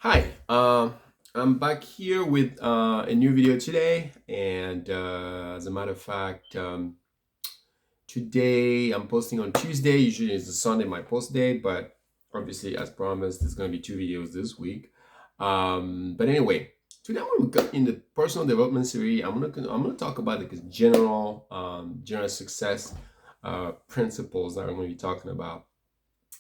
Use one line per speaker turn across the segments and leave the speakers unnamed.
Hi, I'm back here with a new video today, and as a matter of fact, today I'm posting on Tuesday. Usually it's a Sunday my post day, but obviously, as promised, there's going to be two videos this week. But anyway, today I want to go in the personal development series. I'm gonna talk about the general success principles that I'm going to be talking about,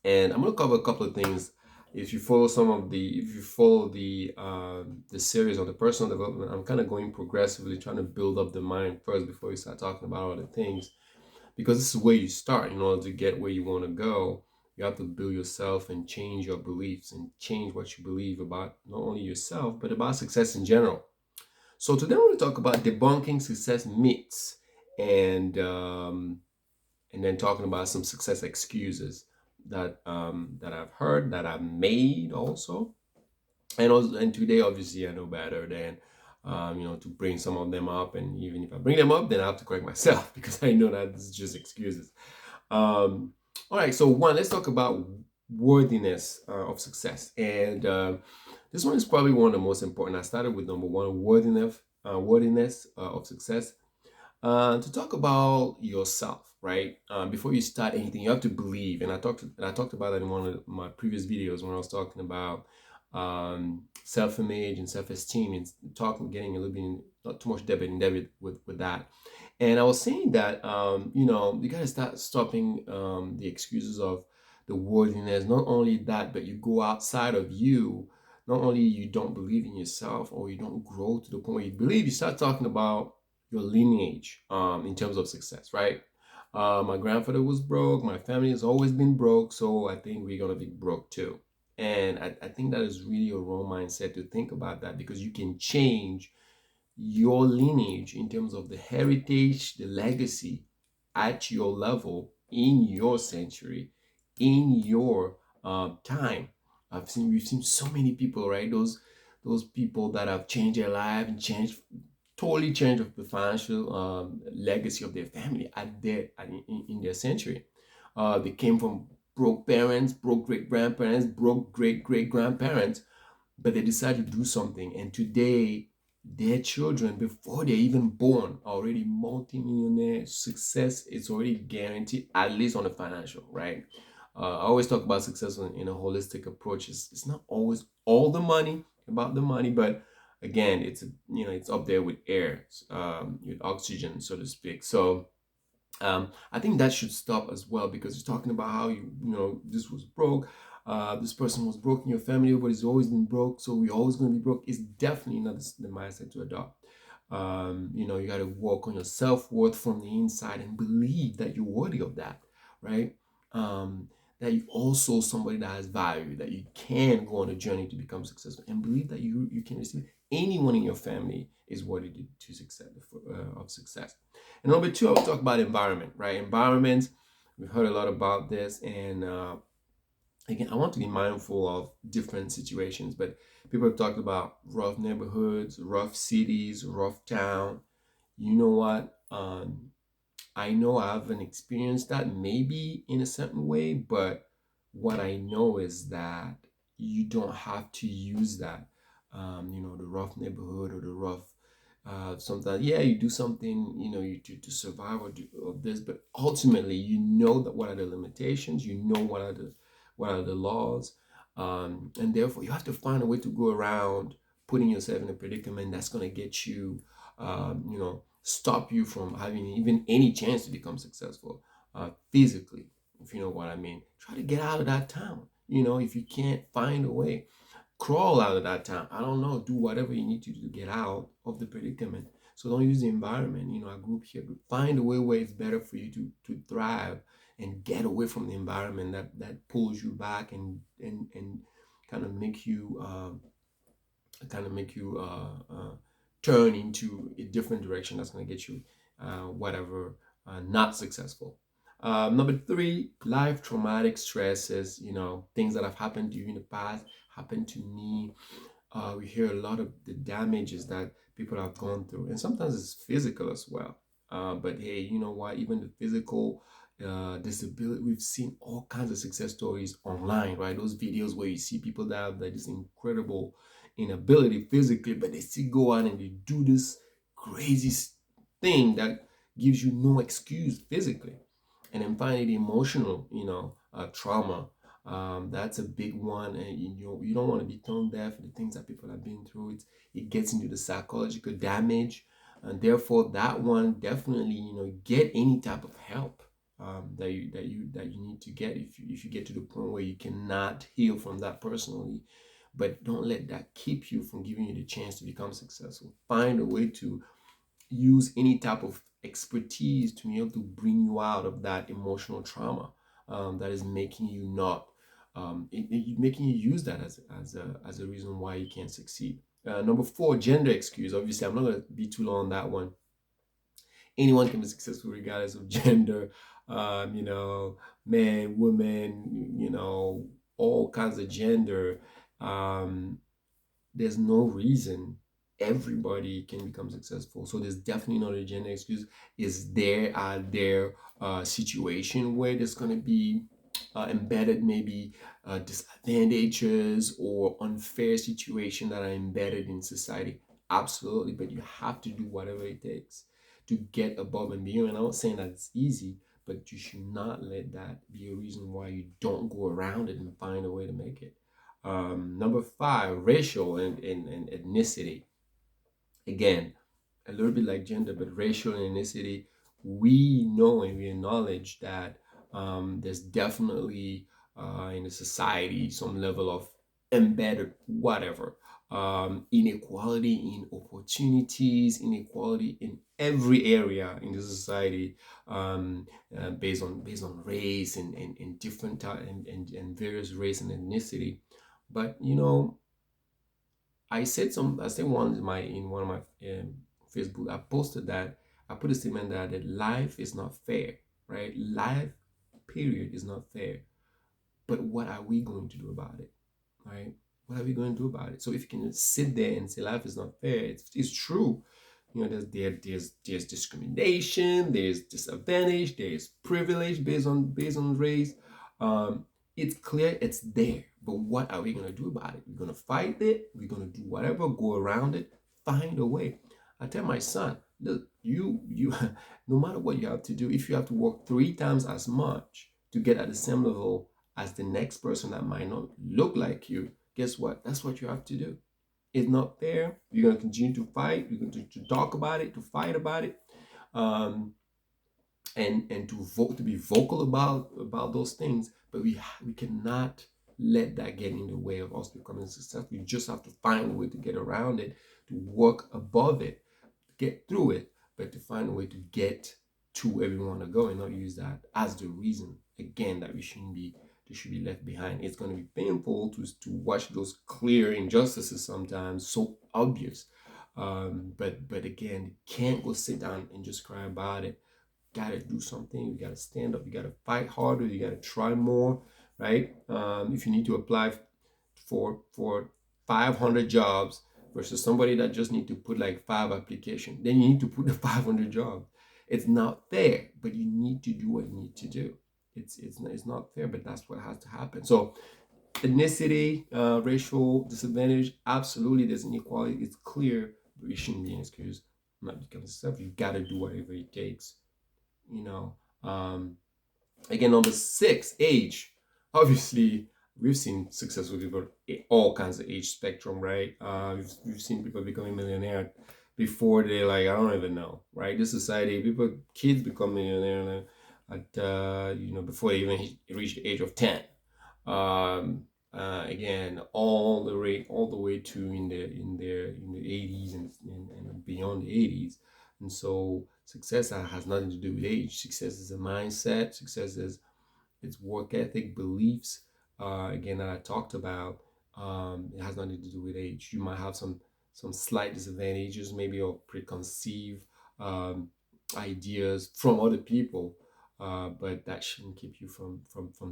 and I'm gonna cover a couple of things. If you follow the series on the personal development, I'm kind of going progressively, trying to build up the mind first before you start talking about other things, because this is where you start. In order to get where you want to go, you have to build yourself and change your beliefs and change what you believe about not only yourself but about success in general. So today we're going to talk about debunking success myths, and and then talking about some success excuses that I've heard, that I've made also. And today obviously I know better than to bring some of them up, and even if I bring them up, then I have to correct myself because I know that this is just excuses. All right, so let's talk about worthiness of success, and this one is probably one of the most important. I started with number one, worthiness of success, to talk about yourself, right? Before you start anything, you have to believe, and I talked about that in one of my previous videos when I was talking about self-image and self-esteem, and getting a little bit not too much debit with that. And I was saying that you got to start stopping the excuses of the worthiness. Not only that, but you go outside of you. Not only you don't believe in yourself, or you don't grow to the point where you believe, you start talking about your lineage in terms of success, right? My grandfather was broke. My family has always been broke, so I think we're gonna be broke too. And I think that is really a wrong mindset to think about that, because you can change your lineage in terms of the heritage, the legacy at your level, in your century, in your time. We've seen so many people, right? Those people that have changed their life and totally changed the financial legacy of their family in their century. They came from broke parents, broke great grandparents, broke great grandparents, but they decided to do something. And today, their children, before they're even born, are already multimillionaire. Success is already guaranteed, at least on the financial, right? I always talk about success in a holistic approach. It's not always all the money, about the money, but again, it's up there with air, with oxygen, so to speak. So I think that should stop as well, because you're talking about how this was broke, this person was broke in your family, but he's always been broke, so we're always going to be broke. It's definitely not the mindset to adopt. You got to work on your self-worth from the inside and believe that you're worthy of that, right? That you also somebody that has value, that you can go on a journey to become successful, and believe that you can receive. Anyone in your family is worthy to success, of success. And number two, I will talk about environment, right? Environment, we've heard a lot about this. And again, I want to be mindful of different situations, but people have talked about rough neighborhoods, rough cities, rough town. You know what? I know I haven't experienced that maybe in a certain way, but what I know is that you don't have to use that. The rough neighborhood or the rough, sometimes, yeah, you do something, you to survive or this, but ultimately, that what are the limitations, what are the laws, and therefore you have to find a way to go around putting yourself in a predicament that's going to get you, stop you from having even any chance to become successful, physically, if you know what I mean. Try to get out of that town. If you can't find a way, crawl out of that town. I don't know, do whatever you need to do to get out of the predicament. So don't use the environment. I grew up here. Find a way where it's better for you to thrive, and get away from the environment that pulls you back, and kind of make you turn into a different direction that's going to get you whatever, not successful. Number three, life traumatic stresses, things that have happened to you in the past, happened to me. We hear a lot of the damages that people have gone through, and sometimes it's physical as well. But hey, you know what? Even the physical, disability. We've seen all kinds of success stories online, right? Those videos where you see people that have like this incredible inability physically, but they still go out and they do this crazy thing that gives you no excuse physically. And then finally, the emotional, trauma. That's a big one, and you don't want to be tone deaf. The things that people have been through, it gets into the psychological damage, and therefore that one definitely, get any type of help that you need to get if you get to the point where you cannot heal from that personally. But don't let that keep you from giving you the chance to become successful. Find a way to use any type of expertise to be able to bring you out of that emotional trauma that is making you not making you use that as a reason why you can't succeed. Number four, gender excuse. Obviously, I'm not going to be too long on that one. Anyone can be successful regardless of gender. Man, woman, all kinds of gender. Um, there's no reason everybody can become successful. So there's definitely not a gender excuse. Are there situation where there's going to be embedded maybe disadvantages or unfair situation that are embedded in society? Absolutely, but you have to do whatever it takes to get above and beyond. And I'm not saying that it's easy, but you should not let that be a reason why you don't go around it and find a way to make it. Number five, racial and ethnicity. Again, a little bit like gender, but racial and ethnicity, we know and we acknowledge that there's definitely in the society some level of embedded whatever inequality in opportunities, inequality in every area in the society, based on race and different and various race and ethnicity. But I said one in one of my Facebook. I posted that I put a statement that life is not fair, right? Life, period, is not fair. But what are we going to do about it, right? What are we going to do about it? So if you can sit there and say life is not fair, it's true. There's discrimination, there's disadvantage, there's privilege based on race. Um, it's clear it's there, but what are we gonna do about it? We're gonna fight it. We're gonna do whatever, go around it, find a way. I tell my son, look, you, no matter what you have to do, if you have to work 3 times as much to get at the same level as the next person that might not look like you, guess what? That's what you have to do. It's not fair. You're going to continue to fight. You're going to talk about it, to fight about it, um, and to be vocal about those things. But we cannot let that get in the way of us becoming successful. We just have to find a way to get around it, to work above it, get through it, but to find a way to get to where we want to go and not use that as the reason again that we shouldn't be they should be left behind. It's going to be painful to watch those clear injustices sometimes so obvious. But again, you can't go sit down and just cry about it. Gotta do something. You gotta stand up. You gotta fight harder. You gotta try more, right? If you need to apply for 500 jobs versus somebody that just need to put like 5 applications, then you need to put the 500 jobs. It's not fair, but you need to do what you need to do. It's not fair, but that's what has to happen. So ethnicity, racial disadvantage, absolutely there's inequality. It's clear, but you shouldn't be an excuse not becoming successful. You got to do whatever it takes. You know. Again, number six, age. Obviously, we've seen successful people all kinds of age spectrum, right? We've seen people becoming millionaire before they're like, I don't even know, right? This society, kids become millionaire at before they even reach the age of 10. Again, all the way to in the 80s and beyond the 80s. And so success has nothing to do with age. Success is a mindset. Success is it's work ethic, beliefs. Again, that I talked about. It has nothing to do with age. You might have some slight disadvantages, maybe, or preconceived um, ideas from other people, but that shouldn't keep you from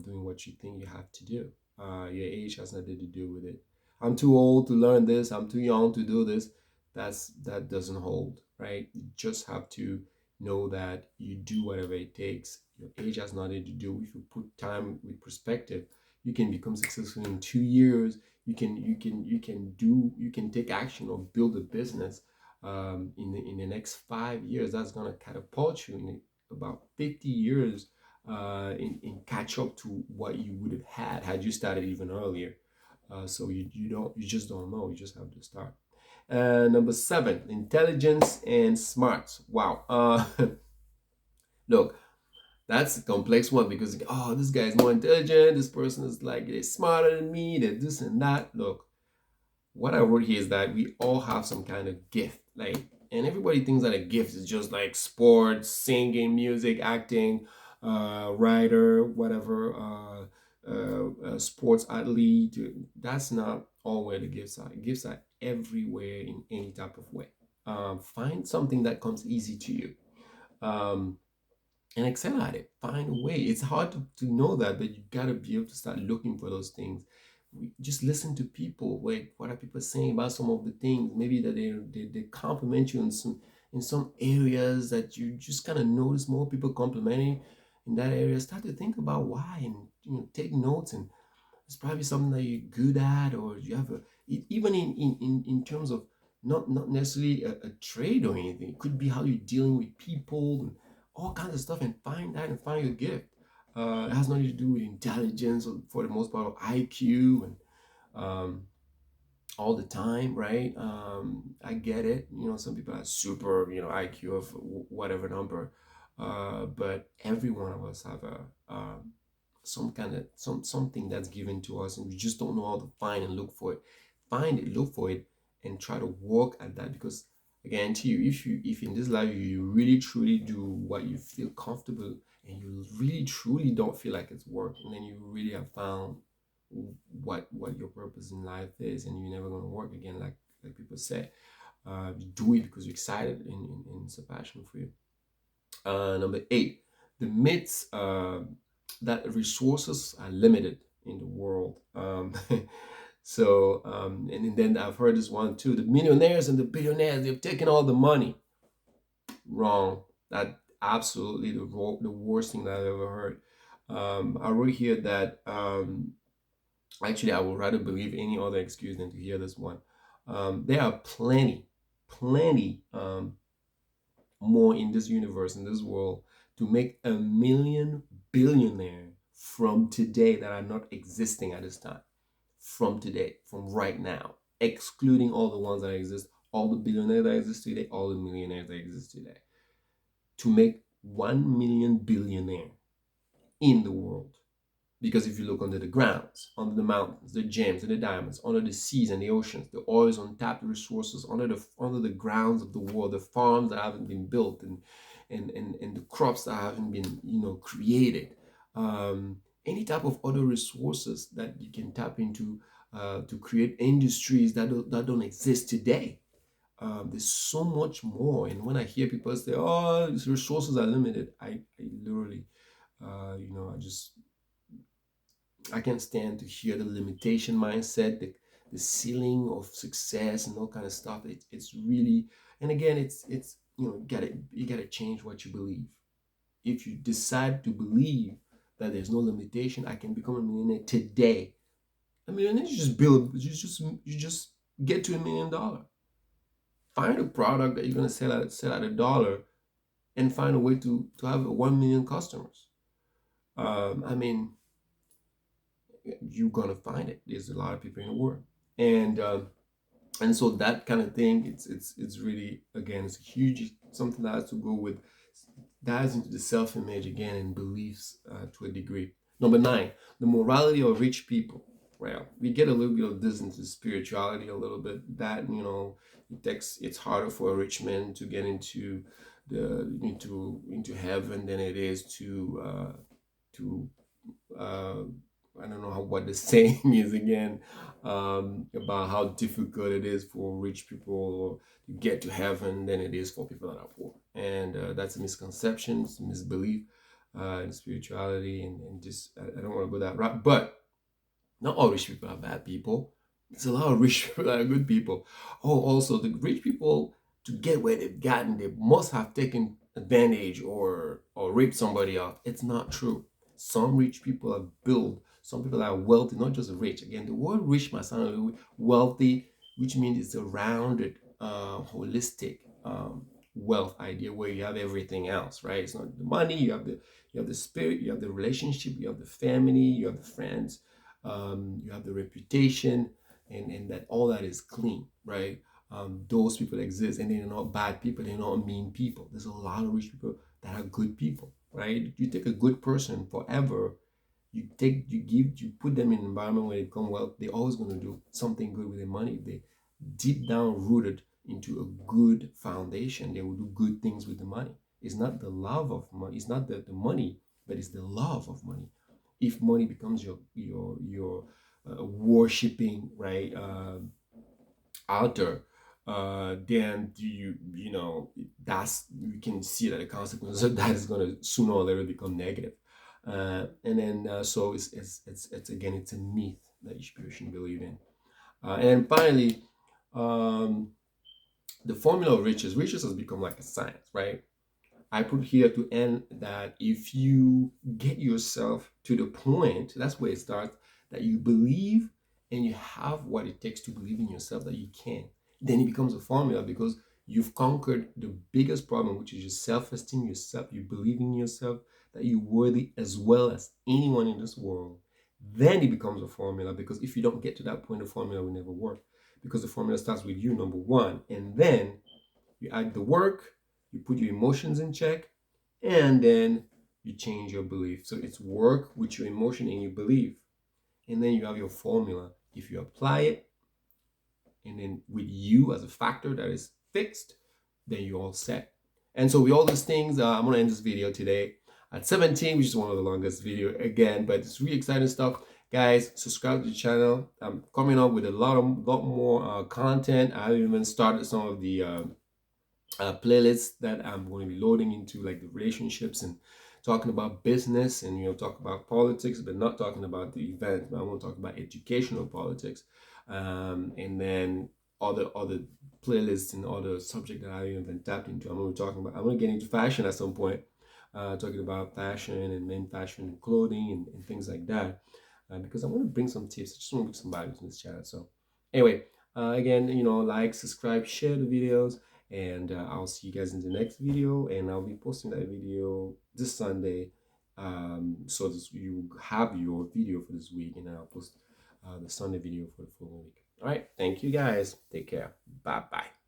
doing what you think you have to do. Your age has nothing to do with it. I'm too old to learn this. I'm too young to do this. That doesn't hold, right? You just have to know that you do whatever it takes. Your age has nothing to do. If you put time with perspective, you can become successful in 2 years. You can take action or build a business in the next 5 years. That's gonna catapult you in about 50 years in catch up to what you would have had you started even earlier. So you just don't know. You just have to start. Number seven, intelligence and smarts. Wow. Look, that's a complex one because oh, this guy is more intelligent. This person is like they're smarter than me. They're this and that. Look, what I wrote here is that we all have some kind of gift, like, and everybody thinks that a gift is just like sports, singing, music, acting, writer, whatever, sports athlete. That's not all where the gifts are. Gifts are everywhere in any type of way. Find something that comes easy to you. Um, and excel at it. Find a way. It's hard to know that, but you gotta be able to start looking for those things. Just listen to people. Wait, what are people saying about some of the things? Maybe that they compliment you in some areas that you just kind of notice more people complimenting in that area. Start to think about why and take notes, and it's probably something that you're good at, or you have even in terms of not necessarily a trade or anything. It could be how you're dealing with people and all kinds of stuff, and find that and find your gift. It has nothing to do with intelligence or for the most part, or IQ and um, all the time, right? I get it. Some people have super, IQ of whatever number, but every one of us have a some kind of something that's given to us, and we just don't know how to find and look for it. Find it, look for it, and try to work at that. Because I guarantee you, if in this life you really truly do what you feel comfortable, and you really truly don't feel like it's work, and then you really have found what your purpose in life is, and you're never going to work again, like people say. You do it because you're excited and it's a passion for you. Number eight, the myths that resources are limited in the world. And then I've heard this one too: the millionaires and the billionaires, they've taken all the money. Wrong. That absolutely the worst thing that I've ever heard. I wrote here that actually, I would rather believe any other excuse than to hear this one. There are plenty more in this universe, in this world, to make a million billionaire from today that are not existing at this time. From today, from right now, excluding all the ones that exist, all the billionaires that exist today, all the millionaires that exist today. To make 1 million billionaire in the world. Because if you look under the grounds, under the mountains, the gems and the diamonds, under the seas and the oceans, the oils, untapped resources, under the grounds of the world, the farms that haven't been built, and the crops that haven't been created, any type of other resources that you can tap into to create industries that don't exist today. There's so much more. And when I hear people say, "Oh, these resources are limited," I literally, I can't stand to hear the limitation mindset, the ceiling of success and all kind of stuff. It's really, and again, it's you gotta change what you believe. If you decide to believe that there's no limitation, I can become a millionaire today. I mean, then you just get to $1 million. Find a product that you're gonna sell at $1, and find a way to have 1 million customers. I mean, you're gonna find it. There's a lot of people in the world, and so that kind of thing. It's really, again, it's huge. Something that has to go with dives into the self-image again and beliefs to a degree. Number nine, the morality of rich people. Well, we get a little bit of this into spirituality a little bit. That it's harder for a rich man to get into heaven than it is to uh, I don't know what the saying is again, about how difficult it is for rich people to get to heaven than it is for people that are poor. And that's a misconception, it's a misbelief in spirituality. And just, I don't want to go that route. But not all rich people are bad people. There's a lot of rich people that are good people. Oh, also, the rich people, to get where they've gotten, they must have taken advantage or rip somebody off. It's not true. Some rich people are built. Some people are wealthy, not just rich. Again, the word rich might sound a little wealthy, which means it's a rounded, holistic wealth idea where you have everything else, right? It's not the money. You have the spirit. You have the relationship. You have the family. You have the friends. You have the reputation, and that all that is clean, right? Those people exist, and they're not bad people. They're not mean people. There's a lot of rich people that are good people, right? You take a good person forever, you put them in an environment where they become well, they're always going to do something good with their money. They deep down rooted into a good foundation. They will do good things with the money. It's not the love of money. It's not the money, but it's the love of money. If money becomes your worshiping, right, altar, then that's, you can see that the consequences of that is going to sooner or later become negative. And then so it's again, it's a myth that you shouldn't believe in. And finally, um, the formula of riches has become like a science, right? I put here to end that if you get yourself to the point, that's where it starts, that you believe and you have what it takes to believe in yourself that you can, then it becomes a formula because you've conquered the biggest problem, which is your self esteem, yourself, you believe in yourself, that you're worthy as well as anyone in this world. Then it becomes a formula because if you don't get to that point, the formula will never work because the formula starts with you, number one, and then you add the work, you put your emotions in check, and then you change your belief. So it's work with your emotion and your belief. And then you have your formula. If you apply it, and then with you as a factor that is fixed, then you're all set. And so with all these things, I'm gonna end this video today at 17, which is one of the longest video again, but it's really exciting stuff. Guys, subscribe to the channel. I'm coming up with a lot more content. I haven't even started some of the playlists that I'm going to be loading into, like the relationships and talking about business, and talk about politics, but not talking about the event. But I want to talk about educational politics, and then other playlists and other subject that I haven't even tapped into. I'm going to be talking about. I'm going to get into fashion at some point, talking about fashion and men fashion and clothing and things like that, because I want to bring some tips. I just want to bring some values in this channel. So anyway, again, like, subscribe, share the videos, and I'll see you guys in the next video, and I'll be posting that video this Sunday, so you have your video for this week, and then I'll post the Sunday video for the following week. All right, thank you guys, take care, bye bye.